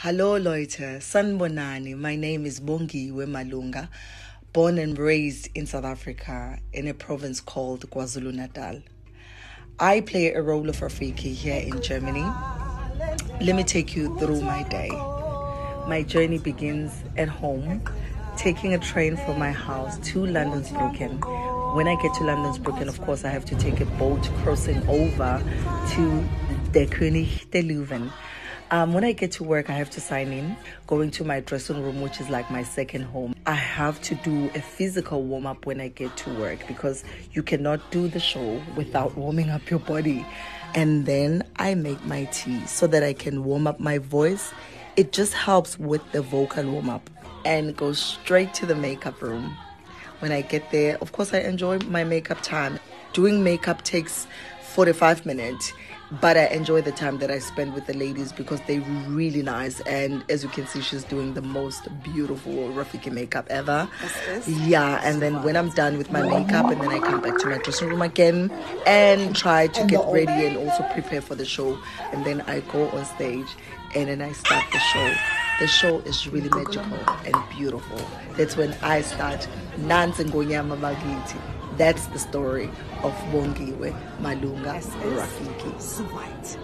Hallo Leute, Sanbonani. My name is Bongiwe Malunga, born and raised in South Africa in a province called KwaZulu-Natal. I play a role of Rafiki here in Germany. Let me take you through my day. My journey begins at home, taking a train from my house to Londonsbrücken. When I get to Londonsbrücken, of course, I have to take a boat crossing over to the König der Löwen. When I get to work, I have to sign in, going to my dressing room, which is like my second home. I have to do a physical warm-up when I get to work because you cannot do the show without warming up your body. And then I make my tea so that I can warm up my voice. It just helps with the vocal warm-up and go straight to the makeup room. When I get there, of course, I enjoy my makeup time. Doing makeup takes 45 minutes. But I enjoy the time that I spend with the ladies because they're really nice. And as you can see, she's doing the most beautiful Rafiki makeup ever. Yeah, and then when I'm done with my makeup, and then I come back to my dressing room again and try to get ready and also prepare for the show. And then I go on stage and then I start the show. The show is really magical and beautiful. That's when I start dancing Gonyama Magiti. That's the story of Bongiwe Malunga Rafiki. So white.